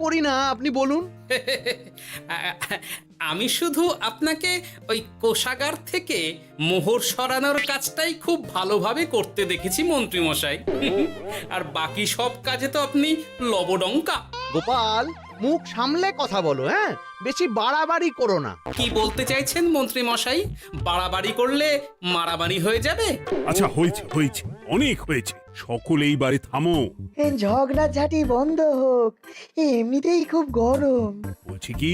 করি না, আপনি বলুন। আমি শুধু আপনাকে ওই কোষাগার থেকে মোহর সরানোর কাজটাই খুব ভালোভাবে করতে দেখেছি মন্ত্রী মশাই। আর বাকি সব কাজে তো আপনি লবডঙ্কা। গোপাল, মুখ সামলে কথা বলো, হ্যাঁ? বেশি বাড়াবাড়ি করো না। কি বলতে চাইছেন মন্ত্রী মশাই? বাড়াবাড়ি করলে মারামারি হয়ে যাবে? আচ্ছা, হয়েছে হয়েছে, অনেক হয়েছে, সকলেই বারে থামো। ঝগড়াঝাটি বন্ধ হোক, এমনিতেই খুব গরম। বলছি কি,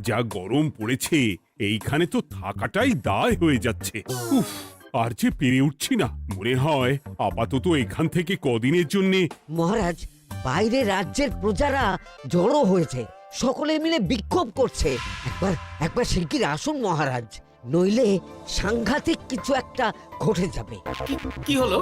যা গরম পড়েছে এইখানে তো থাকাটাই দায় হয়ে যাচ্ছে। উফ, আর যে পেরে উঠছি না। মনে হয় আপাতত এখান থেকে কদিনের জন্য। মহারাজ, বাইরে রাজ্যের প্রজারা জড়ো হয়েছে, সকলে মিলে বিক্ষোভ করছে। একবার শিগগির আসুন মহারাজ, নইলে সাংঘাতিক কিছু একটা ঘটে যাবে। কি হলো?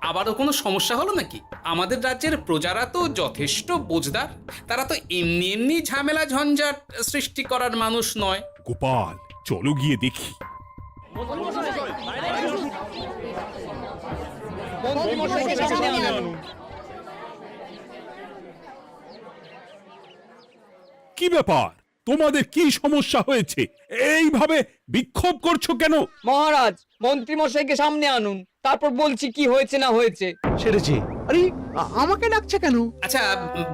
আবারও কোনো সমস্যা হলো নাকি? আমাদের রাজ্যের প্রজারা তো যথেষ্ট বোঝদার, তারা তো এমনি এমনি ঝামেলা ঝঞ্ঝাট সৃষ্টি করার মানুষ নয়। গোপাল, চলো গিয়ে দেখি। কি ব্যাপার, তোমাদের কি সমস্যা হয়েছে? এইভাবে বিক্ষোভ করছো কেন? মহারাজ, মন্ত্রী মশাইকে সামনে আনুন, তারপর বলছি কি হয়েছে না হয়েছে। সেরেছে। আরে, আমাকে ডাকছে কেন? আচ্ছা,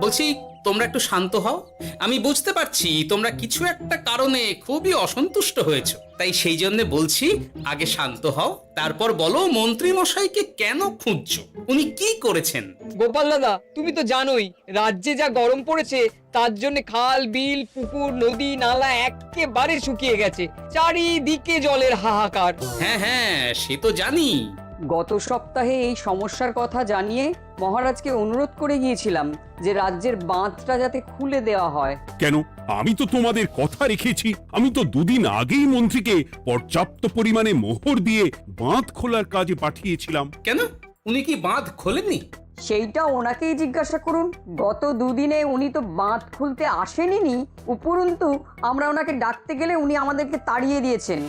বলছি তোমরা একটু শান্ত হও। আমি বুঝতে পারছি তোমরা কিছু একটা কারণে খুবই অসন্তুষ্ট হয়েছো, তাই সেই জন্য বলছি আগে শান্ত হও, তারপর বলো মন্ত্রী মশাইকে কেন খুঁজছো, উনি কি করেছেন? গোপাল দাদা, তুমি তো জানোই রাজ্যে যা গরম পড়েছে, তার জন্য খাল বিল পুকুর নদী নালা একেবারে শুকিয়ে গেছে, চারিদিকে জলের হাহাকার। হ্যাঁ হ্যাঁ, সে তো জানি। গত সপ্তাহে এই সমস্যার কথা জানিয়ে মহারাজকে অনুরোধ করে গিয়েছিলাম যে রাজ্যের বাঁধটা যাতে খুলে দেওয়া হয়। কেন? আমি তো তোমাদের কথা রেখেছি। আমি তো দুদিন আগেই মন্ত্রীকে পর্যাপ্ত পরিমাণে মোহর দিয়ে বাঁধ খোলার কাজে পাঠিয়েছিলাম। কেন, উনি কি বাঁধ খোলেননি? সেইটা ওনাকেই জিজ্ঞাসা করুন। গত দুদিনে উনি তো বাঁধ খুলতে আসেনি, উপরন্তু আমরা ওনাকে ডাকতে গেলে উনি আমাদেরকে তাড়িয়ে দিয়েছেন।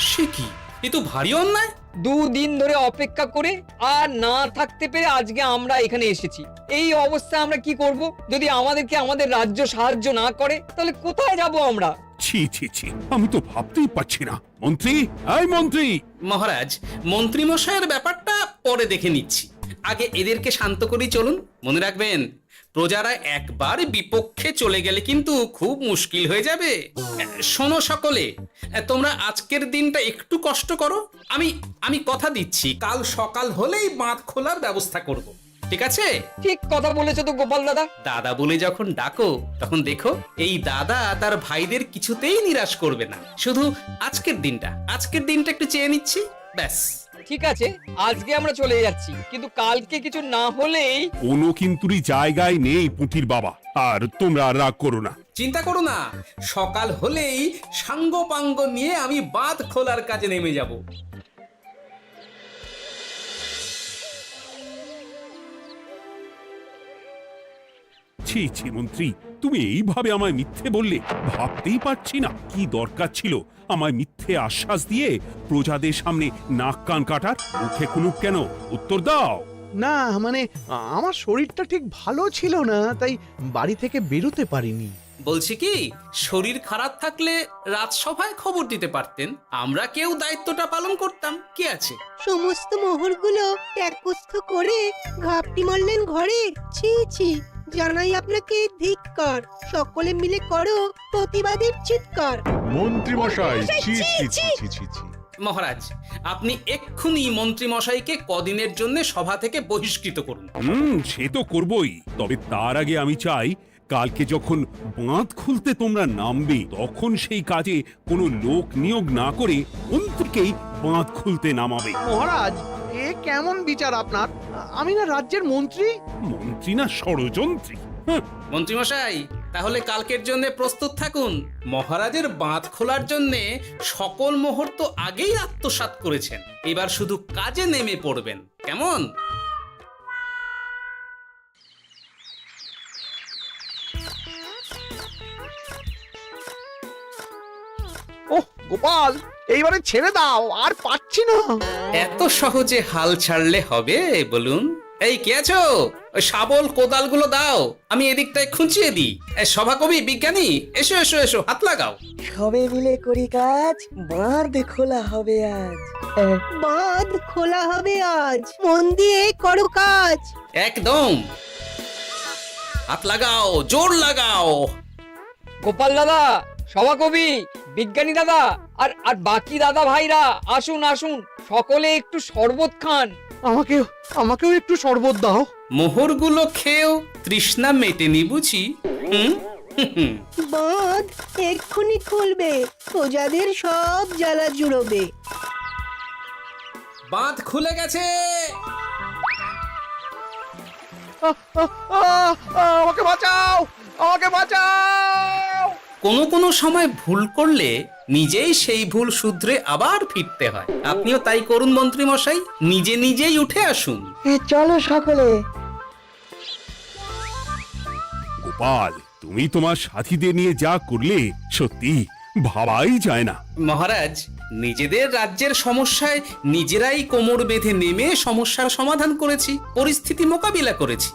সে কি, এ তো ভারী অন্যায়। দুদিন ধরে অপেক্ষা করে আর না থাকতে পেরে আজকে আমরা এখানে এসেছি। এই অবস্থা আমরা কি করব? যদি আমাদেরকে আমাদের রাজ্য সাহায্য না করে তাহলে কোথায় যাব আমরা? ছি ছি ছি, আমি তো ভাবতেই পারছি না। মন্ত্রী, এই মন্ত্রী! মহারাজ, মন্ত্রী মশাইয়ের ব্যাপারটা পরে দেখে নিচ্ছি, আগে এদেরকে শান্ত করেই চলুন। মনে রাখবেন, প্রজারা একবার বিপক্ষে চলে গেলে কিন্তু খুব মুশকিল হয়ে যাবে। শোনো সকলে, তোমরা আজকের দিনটা একটু কষ্ট করো। আমি কথা দিচ্ছি, কাল সকাল হলেই বাঁধ খোলার ব্যবস্থা করব, ঠিক আছে? ঠিক কথা বলেছো তো গোপাল দাদা। দাদা বলে যখন ডাকো, তখন দেখো এই দাদা তার ভাইদের কিছুতেই নিরাশ করবে না। শুধু আজকের দিনটা একটু চেয়ে নিচ্ছি, ব্যাস। ঠিক আছে, আজকে আমরা চলে যাচ্ছি, কিন্তু কালকে কিছু না হলেই। কোনো কিন্তুরই জায়গায় নেই পুঁটির বাবা। আর তোমরা আর রাগ করো না। চিন্তা করো না, সকাল হলেই সাঙ্গ পাঙ্গ নিয়ে আমি বাঁধ খোলার কাজে নেমে যাব। ছি ছি মন্ত্রী, তুমি এইভাবে আমায় মিথ্যে বললে? ভাবতেই পারছি না কি দরকার ছিল আমায় মিথ্যে আশ্বাস দিয়ে প্রজাদের সামনে নাক কান কাটার। মুখে কুলুপ কেন? উত্তর দাও। না, মানে আমার শরীরটা ঠিক ভালো ছিল না, তাই বাড়ি থেকে বেরোতে পারিনি। বলছি কি, শরীর খারাপ থাকলে রাজসভায় খবর দিতে পারতেন, আমরা কেউ দায়িত্বটা পালন করতাম, কি আছে? সমস্ত মোহরগুলো ত্যাগস্থ করে ঘাপটি মারলেন ঘরে। ছি ছি, জানাই আপনাকে ধিক্কার। সকলে মিলে করো প্রতিবাদের চিৎকার। মন্ত্রী মশাই, ছি ছি ছি ছি ছি ছি। মহারাজ, আপনি এক্ষুনি মন্ত্রী মশাইকে কদিনের জন্য সভা থেকে বহিষ্কৃত করুন। সে তো করবই, তবে তার আগে আমি চাই কালকে যখন বাঁধ খুলতে তোমরা নামবে, তখন সেই কাজে কোনো লোক নিয়োগ না করে মন্ত্রীকেই বাঁধ খুলতে নামাবে। মহারাজ, এ কেমন বিচার আপনার? আমি না রাজ্যের মন্ত্রী। মন্ত্রী না ষড়যন্ত্রী। মন্ত্রী মশাই, তাহলে কালকের জন্য প্রস্তুত থাকুন। মহারাজের বাঁধ খোলার জন্য সকল মোহর তো আগেই আত্মসাৎ করেছেন, এবার শুধু কাজে নেমে পড়বেন, কেমন? ওহ গোপাল, এইবারে ছেড়ে দাও, আর পাচ্ছি না। এত সহজে হাল ছাড়লে হবে বলুন? এই কে আছো? ওই শাবল কোদালগুলো দাও, আমি এদিকটায় খুঁচিয়ে দিই। সভাকবি, বিজ্ঞানী, এসো এসো এসো, হাত লাগাও। সবে মিলে করি কাজ, বাঁধ খোলা হবে আজ। বাঁধ খোলা হবে আজ, মন দিয়ে করো কাজ। একদম, হাত লাগাও, জোর লাগাও। গোপাল দাদা, সভাকবি, বিজ্ঞানী দাদা আর আর বাকি দাদা ভাইরা আসুন আসুন, সকলে একটু শরবত খান। আমাকেও একটু শরবত দাও। মোহরগুলো খেয়েও তৃষ্ণা মেটেনি বুঝি? হুম হুম। বাঁধ এক্ষুনি খুলবে, প্রজাদের সব জ্বালা জুড়োবে। বাঁধ খুলে গেছে। আমাকে বাঁচাও, আমাকে বাঁচাও। কোনো সময় ভুল করলে নিজেই সেই ভুল শুধরে আবার ফিরতে হয়। আপনিও তাই করুন মন্ত্রী মশাই, নিজে নিজেই উঠে আসুন। চলো সকলে। গোপাল, তুমি তোমার সাথীদের নিয়ে যা করলে সত্যি ভাবাই যায় না। মহারাজ, নিজেদের রাজ্যের সমস্যায় নিজেরাই কোমর বেঁধে নেমে সমস্যার সমাধান করেছি, পরিস্থিতি মোকাবিলা করেছি।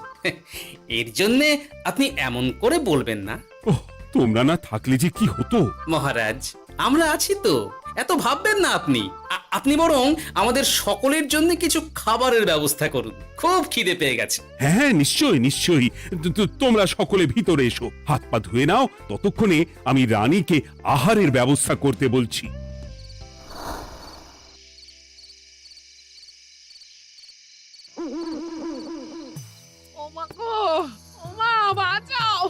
এর জন্যে আপনি এমন করে বলবেন না। ওহ, তোমরা না থাকলে যে কি হতো। মহারাজ, আমরা আছি তো, এত ভাববেন না আপনি। আপনি বরং আমাদের সকলের জন্য কিছু খাবারের ব্যবস্থা করুন, খুব খিদে পেয়ে গেছে। হ্যাঁ, নিশ্চয়ই নিশ্চয়ই। তোমরা সকলে ভিতরে এসো, হাত পা ধুয়ে নাও, ততক্ষণে আমি রানীকে আহারের ব্যবস্থা করতে বলছি। ওমা গো, ওমা বাঁচাও,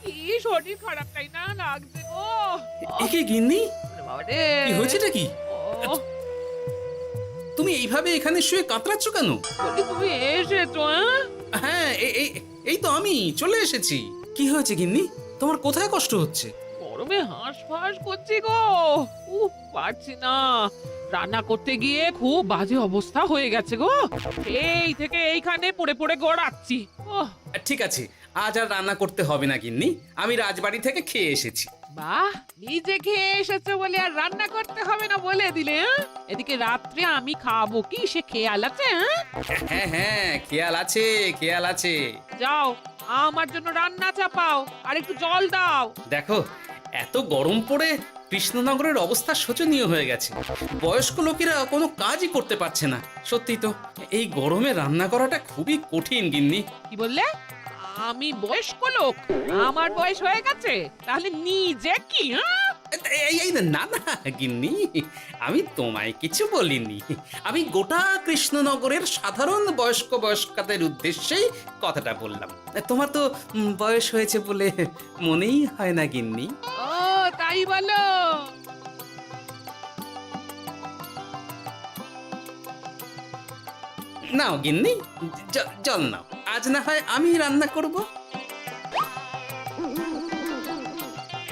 কি শরীর খারাপ তাই না লাগছে গো। একে গিন্নি, বাবারে, কি হয়েছেটা কি? ও, তুমি এইভাবে এখানে শুয়ে কাতরাচ্ছ কেন? বলি তুমি এসেছো? হ্যাঁ, এই তো আমি চলে এসেছি। কি হয়েছে গিন্নি? তোমার কোথায় কষ্ট হচ্ছে? গরমে হাঁসফাঁস করছি গো, পারছি না। রান্না করতে গিয়ে খুব বাজে অবস্থা হয়ে গেছে গো, এই থেকে এইখানে পড়ে পড়ে গড়াচ্ছি। ঠিক আছে, আজ আর রান্না করতে হবে না গিন্নি, আমি রাজবাড়ি থেকে খেয়ে এসেছি। বাহ, নিজে খেয়ে এসেছো বলে আর রান্না করতে হবে না বলে দিলে? এদিকে রাত্রে আমি খাবো কি, সে খেয়াল আছে? হ্যাঁ হ্যাঁ, খেয়াল আছে, খেয়াল আছে। যাও, আমার জন্য রান্না চাপাও আর একটু জল দাও। দেখো, এত গরম পড়ে কৃষ্ণনগরের অবস্থা শোচনীয় হয়ে গেছে। বয়স্ক লোকেরা কোনো কাজই করতে পারছে না। সত্যি তো, এই গরমে রান্না করাটা খুবই কঠিন গিন্নি। কি বললে? আমি বয়স্ক লোক? আমার বয়স হয়ে গেছে, তাহলে নিজে কি? না না গিন্নি, আমি তোমায় কিছু বলিনি। আমি গোটা কৃষ্ণনগরের সাধারণ বয়স্কাদের উদ্দেশ্যেই কথাটা বললাম। তোমার তো বয়স হয়েছে বলে মনেই হয় না গিন্নি। ও তাই বলো? নাও গিন্নি, জল নাও। আজ না হয় আমি রান্না করব।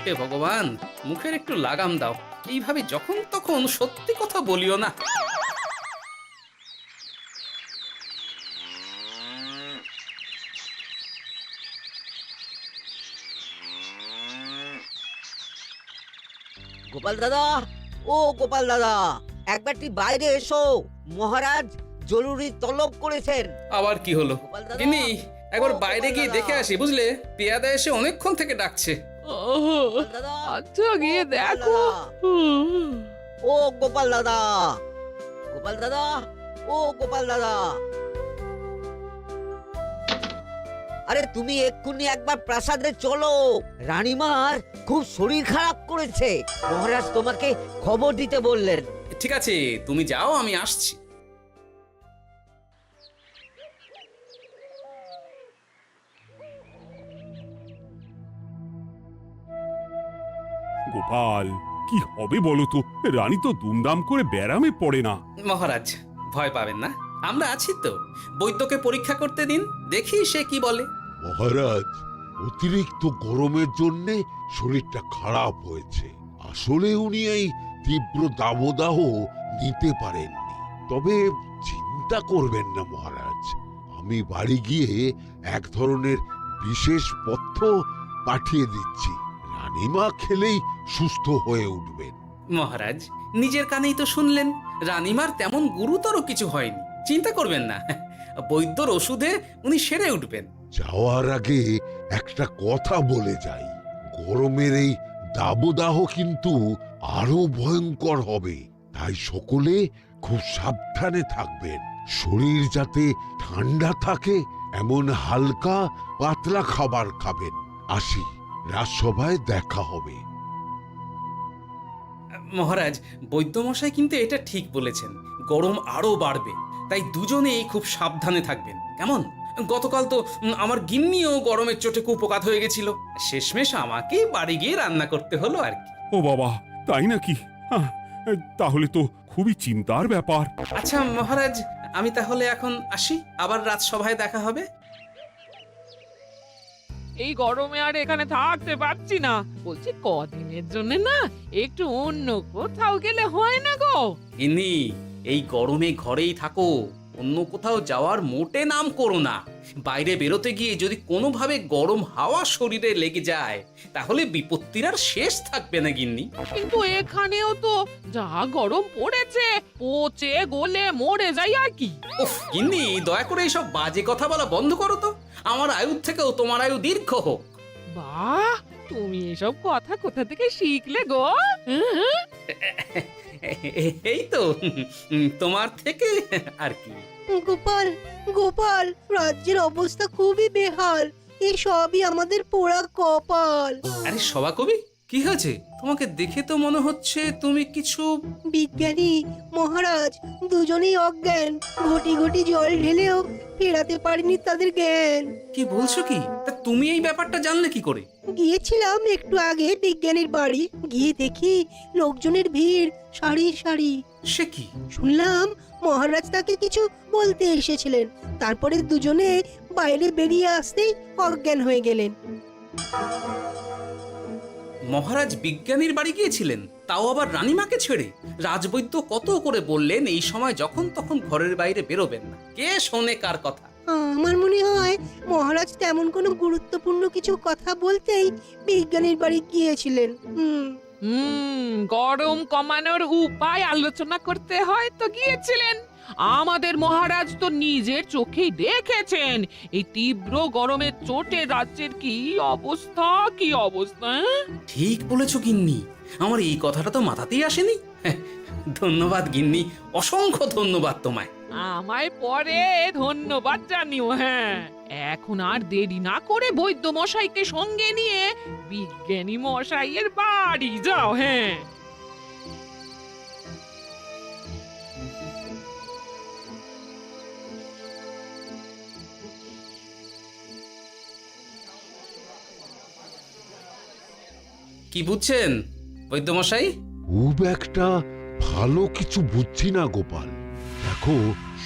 হে ভগবান, মুখের একটু লাগাম দাও। এইভাবে যখন তখন সত্যি কথা বলিও না। গোপাল দাদা, ও গোপাল দাদা, একবারটি বাইরে এসো, মহারাজ জরুরি তলব করেছেন। আবার কি হলো? গোপাল দাদা, গিন্নি, একবার ও বাইরে গোপাল গিয়ে দাদা। দেখে আসি বুঝলে, পেয়াদা এসে অনেকক্ষণ থেকে ডাকছে। গোপাল দাদা, আচ্ছা, গিয়ে গোপাল দেখো। দাদা, ও গোপাল দাদা, গোপাল দাদা, ও গোপাল দাদা, আরে তুমি এক্ষুনি একবার প্রাসাদে চলো, রানীমার খুব শরীর খারাপ করেছে, মহারাজ তোমাকে খবর দিতে বললেন। ঠিক আছে, তুমি যাও, আমি আসছি। গোপাল, কি হবে বলো তো? রানী তো দুমদাম করে ব্যারামে পড়ে না। মহারাজ, ভয় পাবেন না, আমরা আছি তো। বৈদ্যকে পরীক্ষা করতে দিন, দেখি সে কি বলে। মহারাজ, অতিরিক্ত গরমের জন্যে শরীরটা খারাপ হয়েছে। আসলে উনি এই তীব্র দাবদাহ নিতে পারেননি। তবে চিন্তা করবেন না মহারাজ, আমি বাড়ি গিয়ে এক ধরনের বিশেষ পথ্য পাঠিয়ে দিচ্ছি। রানীমা খেলেই সুস্থ হয়ে উঠবেন। মহারাজ, নিজের কানেই তো শুনলেন, রানীমার তেমন গুরুতর কিছু হয়নি, চিন্তা করবেন না। বৈদ্যর ওষুধে উনি সেরে উঠবেন। যাওয়ার আগে একটা কথা বলে যাই, গরমের এই দাবদাহ কিন্তু আরো ভয়ঙ্কর হবে, তাই সকলে খুব সাবধানে থাকবেন। শরীর যাতে ঠান্ডা থাকে এমন হালকা পাতলা খাবার খাবেন। আসি, রাজসভায় দেখা হবে। মহারাজ, বৈদ্যমশাই কিন্তু এটা ঠিক বলেছেন, গরম আরো বাড়বে, তাই দুজনেই খুব সাবধানে থাকবেন, কেমন? গতকাল তো আমার গিন্নিও গরমের চোটে কুপোকাত হয়ে গেছিল, শেষমেশ আমাকে বাড়ি গিয়ে রান্না করতে হলো আর কি। ও বাবা, তাই নাকি? তাহলে তো খুবই চিন্তার ব্যাপার। আচ্ছা মহারাজ, আমি তাহলে এখন আসি, আবার রাজসভায় দেখা হবে। এই গরমে আর এখানে থাকতে পারছি না, বলছি কদিনের জন্য না একটু অন্য কোথাও গেলে হয় না গো? গিন্নি, এই গরমে ঘরেই থাকো, অন্য কোথাও যাওয়ার মোটে নাম করো না। বাইরে বেরোতে গিয়ে যদি কোনোভাবে গরম হাওয়া শরীরে লেগে যায় তাহলে বিপত্তির আর শেষ থাকবে না গিন্নি। কিন্তু এখানেও তো যা গরম পড়েছে, পচে গলে মরে যাই আর কি। উফ গিন্নি, দয়া করে এইসব বাজে কথা বলা বন্ধ করো তো, আমার আয়ু থেকেও তোমার আয়ু দীর্ঘ হোক। বাহ, তুমি এসব কথা কোথা থেকে শিখলে গো? হুম? এই তো তোমার থেকে আর কি। গোপাল, গোপাল, রাজ্যের অবস্থা খুবই বেহাল। এই সবই আমাদের পোড়া কপাল। আরে সভাকবি, কি হয়েছে? তোমাকে দেখে তো মনে হচ্ছে তুমি কিছু... বিজ্ঞানী মহারাজ দুজনেই অজ্ঞান, ঘটি ঘটি জল ঢেলেও ফেরাতে পারেনি তাদের জ্ঞান। কি বলছো কি? তা তুমি এই ব্যাপারটা জানলে কি করে? গিয়েছিলাম একটু আগে বিজ্ঞানীর বাড়ি, গিয়ে দেখি লোকজনের ভিড় সারি সারি। সে কি? শুনলাম মহারাজ তাকে কিছু বলতে এসেছিলেন, তারপরে দুজনে বাইরে বেরিয়ে আসতেই অজ্ঞান হয়ে গেলেন। মহারাজ বিজ্ঞানীর বাড়ি গিয়েছিলেন, তাও আবার রানীমাকে ছেড়ে? রাজবৈদ্য কত করে বললেন এই সময় যখন তখন ঘরের বাইরে বেরোবেন না, কে শোনে কার কথা? আমার মনে হয় মহারাজ তেমন কোনো গুরুত্বপূর্ণ কিছু কথা বলতেই বিজ্ঞানীর বাড়ি গিয়েছিলেন। গরম কমানোর উপায় আলোচনা করতে হয় তো গিয়েছিলেন। আমাদের মহারাজ তো নিজের চোখেই দেখেছেন এই তীব্র গরমের চোটে রাজ্যের কি অবস্থা, কি অবস্থা। ঠিক বলেছো গিন্নি, আমার এই কথাটা তো মাথাতেই আসেনি। ধন্যবাদ গিন্নি, অসংখ্য ধন্যবাদ তোমায়। আমায় পরে ধন্যবাদ জানিও। হ্যাঁ, এখন আর দেরি না করে বৈদ্য মশাইকে সঙ্গে নিয়ে বিজ্ঞানী মশাইয়ের বাড়ি যাও। হ্যাঁ, কি বুঝছেন বৈদ্যমশাই? খুব একটা ভালো কিছু বুঝছি না গোপাল। দেখো,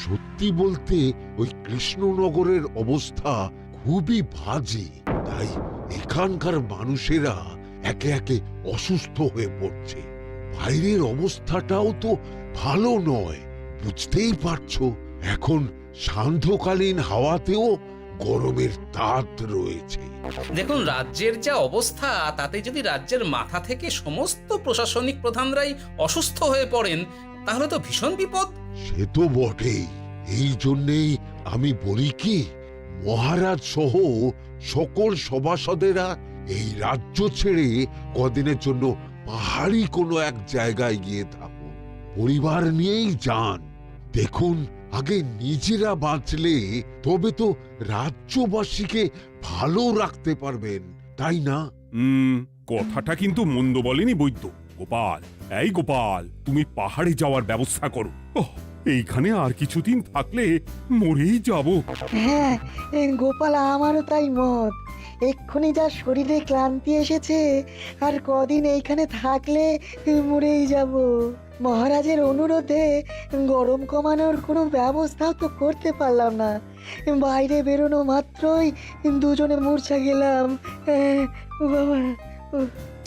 সত্যি বলতে ওই কৃষ্ণনগরের অবস্থা খুবই বাজে, তাই এখানকার মানুষেরা একে একে অসুস্থ হয়ে পড়ছে। বাইরের অবস্থাটাও তো ভালো নয়, বুঝতেই পারছো। এখন সান্ধ্যকালীন হাওয়াতেও গরমের তাত রয়েছে। দেখুন, রাজ্যের যা অবস্থা তাতে যদি রাজ্যের মাথা থেকে সমস্ত প্রশাসনিক প্রধানরাই অসুস্থ হয়ে পড়েন তাহলে তো ভীষণ বিপদ। সে তো বটেই, এই জন্যেই আমি বলি কি, মহারাজ সহ সকল সভাসদেরা এই রাজ্য ছেড়ে কদিনের জন্য পাহাড়ি কোনো এক জায়গায় গিয়ে থাকুন, পরিবার নিয়েই যান। দেখুন, আগে নিজেরা বাঁচলে তবে তো রাজ্যবাসীকে ভালো রাখতে পারবেন, তাই না? কথাটা কিন্তু মন্দ বলেনি বৈদ্য। গোপাল, এই গোপাল, তুমি পাহাড়ে যাওয়ার ব্যবস্থা করো। এইখানে আর কিছুদিন থাকলে মরেই যাব। হ্যাঁ গোপাল, আমারও তাই মত। এক্ষুনি যা শরীরে ক্লান্তি এসেছে, আর কদিন এইখানে থাকলে মরেই যাব। মহারাজের অনুরোধে গরম কমানোর কোনো ব্যবস্থাও তো করতে পারলাম না, বাইরে বেরোনো মাত্রই দুজনে মূর্ছা গেলাম। বাবা,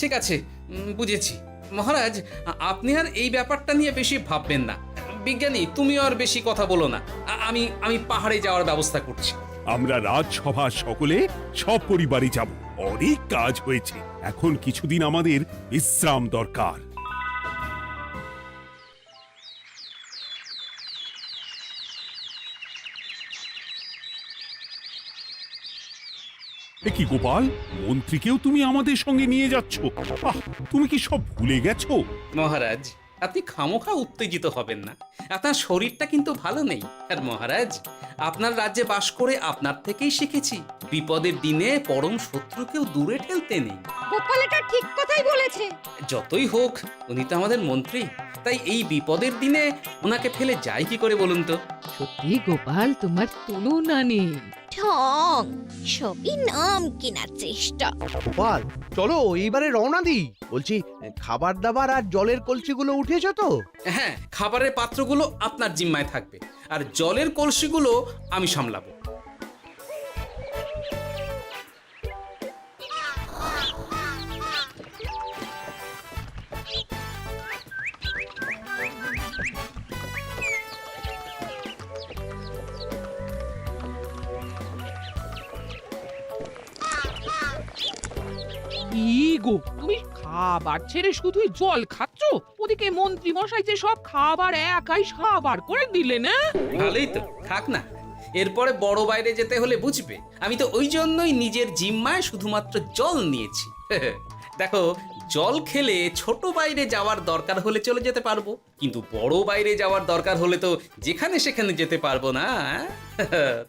ঠিক আছে, বুঝেছি। মহারাজ, আপনি আর এই ব্যাপারটা নিয়ে বেশি ভাববেন না। বিজ্ঞানী, তুমিও আর বেশি কথা বলো না। আমি পাহাড়ে যাওয়ার ব্যবস্থা করছি। আমরা রাজসভা সকলে সব পরিবারই যাব। অনেক কাজ হয়েছে, এখন কিছুদিন আমাদের বিশ্রাম দরকার। এ কি গোপাল, মন্ত্রীকেও তুমি আমাদের সঙ্গে নিয়ে যাচ্ছ? আহ, তুমি কি সব ভুলে গেছো? মহারাজ, আপনি খামোখা উত্তেজিত হবেন না। আপনার শরীরটা কিন্তু ভালো নেই। আর মহারাজ, আপনার রাজ্যে বাস করে আপনার থেকেই শিখেছি বিপদের দিনে পরম শত্রুকেও দূরে ঠেলতে নেই। গোপাল এটা ঠিক কথাই বলেছে। যতই হোক, উনি তো আমাদের মন্ত্রী, তাই এই বিপদের দিনে ওনাকে ফেলে যায় কি করে বলুন তো? সত্যি গোপাল, তোমার তুলনা নেই। ঠং, সবই নাম কেনার চেষ্টা। গোপাল, চলো এইবারে রওনা দিই। বলছি, খাবার দাবার আর জলের কলসিগুলো উঠেছো তো? হ্যাঁ, খাবারের পাত্রগুলো আপনার জিম্মায় থাকবে, আর জলের কলসিগুলো আমি সামলাবো। কি গো, তুমি খাবার ছেড়ে শুধুই জল খাচ্ছ? ওদিকে মন্ত্রী মশাই যে সব খাবার একাই সাবার করে দিলেন। না ভালোই তো, থাক না। এরপরে বড় বাইরে যেতে হলে বুঝবে, আমি তো ওই জন্যই নিজের জিম্মায় শুধুমাত্র জল নিয়েছি। দেখো, জল খেলে ছোট বাইরে যাওয়ার দরকার হলে চলে যেতে পারবো, কিন্তু বড় বাইরে যাওয়ার দরকার হলে তো যেখানে সেখানে যেতে পারবো না।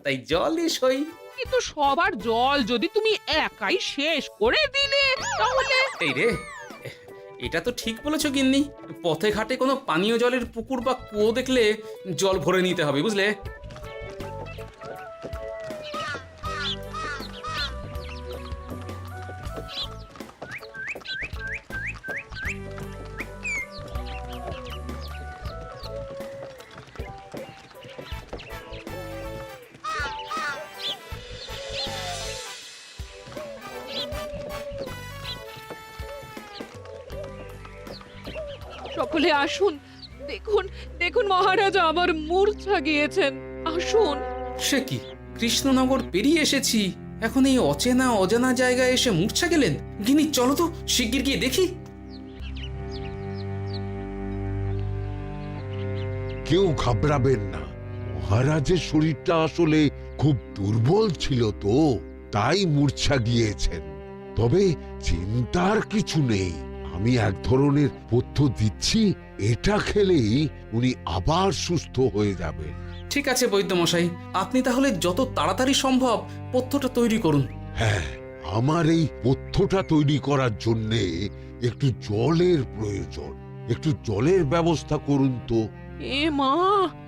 তাই জলই সই। কিন্তু সবার জল যদি তুমি একাই শেষ করে দিলে তাহলে? এই রে, এটা তো ঠিক বলেছো গিন্নি। পথে ঘাটে কোনো পানীয় জলের পুকুর বা কুয়ো দেখলে জল ভরে নিতে হবে, বুঝলে? সকলে আসুন, দেখুন দেখুন মহারাজ আমার মূর্ছা গিয়েছেন। আসুন। সে কি, কৃষ্ণনগর পেরিয়ে এসেছি, এখন এই অচেনা অজানা জায়গায় এসে মূর্ছা গেলেন? গিনি, চলো তো শিগগির গিয়ে দেখি। কেউ ঘাবড়াবেন না, মহারাজের শরীরটা আসলে খুব দুর্বল ছিল তো, তাই মূর্ছা গিয়েছেন। তবে চিন্তার কিছু নেই, আমি এক ধরনের পথ্য দিচ্ছি, এটা খেলেই উনি আবার সুস্থ হয়ে যাবেন। ঠিক আছে বৈদ্যমশাই, আপনি তাহলে যত তাড়াতাড়ি সম্ভব পথ্যটা তৈরি করুন। হ্যাঁ, আমার এই পথ্যটা তৈরি করার জন্যে একটু জলের প্রয়োজন। একটু জলের ব্যবস্থা করুন তো। এ মা,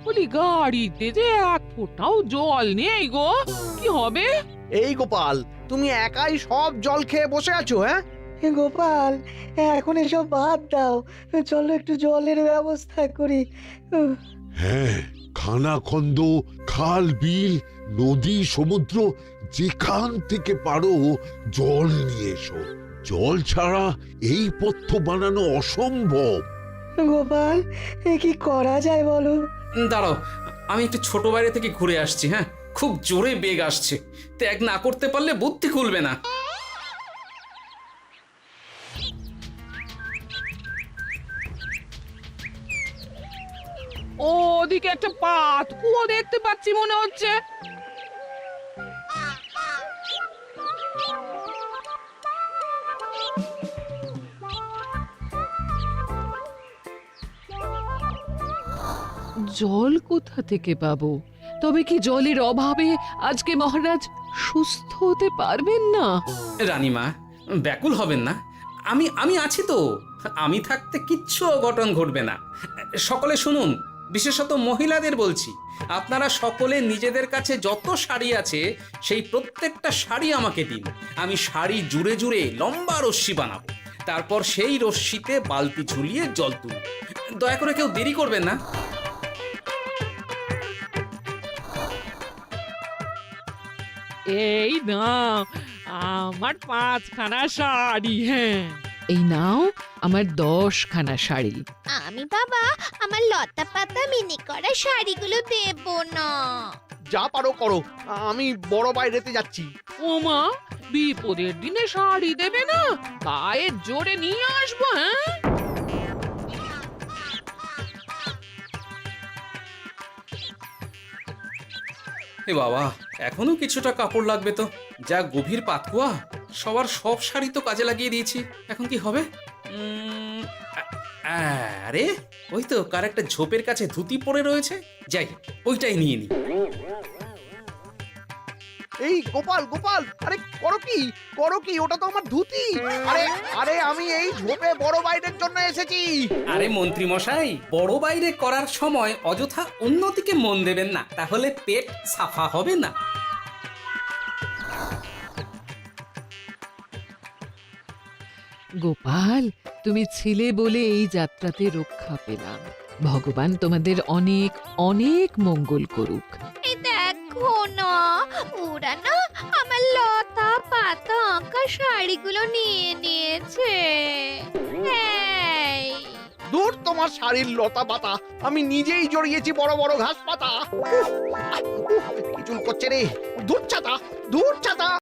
বলি গাড়িতে যে এক ফোঁটাও জল নেই গো, কি হবে? এই গোপাল, তুমি একাই সব জল খেয়ে বসে আছো? হ্যাঁ গোপাল, এখন এসব বাদ দাও, চলো একটু জলের ব্যবস্থা করি। হ্যাঁ, খানাখন্দ, খাল, বিল, নদী, সমুদ্র, যেখান থেকে পারো জল নিয়ে এসো। জল ছাড়া এই পথ্য বানানো অসম্ভব। গোপাল, এ কি করা যায় বলো? দাঁড়াও, আমি একটু ছোট বাইরে থেকে ঘুরে আসছি। হ্যাঁ, খুব জোরে বেগ আসছে, ত্যাগ না করতে পারলে বুদ্ধি খুলবে না। ওদিকে একটা পাত কুয়ো দেখতে পাচ্ছি মনে হচ্ছে। জল কোথা থেকে পাবো? তবে কি জলের অভাবে আজকে মহারাজ সুস্থ হতে পারবেন না? রানীমা, ব্যাকুল হবেন না, আমি আছি তো। আমি থাকতে কিচ্ছু অঘটন ঘটবে না। সকলে শুনুন, বিশেষত মহিলাদের বলছি, আপনারা সকলে নিজেদের কাছে যত শাড়ি আছে সেই প্রত্যেকটা শাড়ি আমাকে দিন। আমি শাড়ি জুড়ে জুড়ে লম্বা রশ্মি বানাবো, তারপর সেই রশ্মিতে বালতি ঝুলিয়ে জল তুলব। দয়া করে কেউ দেরি করবেন না। এই নাও আমার 5খানা শাড়ি। হ্যাঁ, এই নাও আমার 10খানা শাড়ি। আমি বাবা আমার লতা পাতা মিনি করা শাড়িগুলো দেব না। যা পারো করো, আমি বড় বাইরেতে যাচ্ছি। ওমা, বিপদের দিনে শাড়ি দেবে না? গায়ের জোরে নিয়ে আসবো। হ্যাঁ, এ বাবা, এখনো কিছুটা কাপড় লাগবে তো। যা গভীর পাতকুয়া, সবার সব শাড়ি তো কাজে লাগিয়ে দিয়েছি, এখন কি হবে? আরে ওই তো কার একটা ঝোপের কাছে ধুতি পড়ে রয়েছে, যাই ওইটাই নিয়ে নি। এই গোপাল গোপাল, আরে করো কি, ওটা তো আমার ধুতি। আরে আরে আমি এই ঝোপে বড় বাইরের জন্য এসেছি। আরে মন্ত্রী মশাই, বড় বাইরে করার সময় অযথা অন্যদিকে মন দেবেন না, তাহলে পেট সাফা হবে না। গোপাল, তুমি ছিলে বলে এই যাত্রাতে রক্ষা পেলাম। ভগবান তোমাদের অনেক অনেক মঙ্গল করুক। এই দেখো না, ওরা না আমার লতা পাতা আঁকা শাড়িগুলো নিয়ে নিয়েছে। এই দূর তোমার শাড়ির লতা পাতা, আমি নিজেই জড়িয়েছি বড় বড় ঘাস পাতা। কি চুল করছে রে, দূর ছাতা।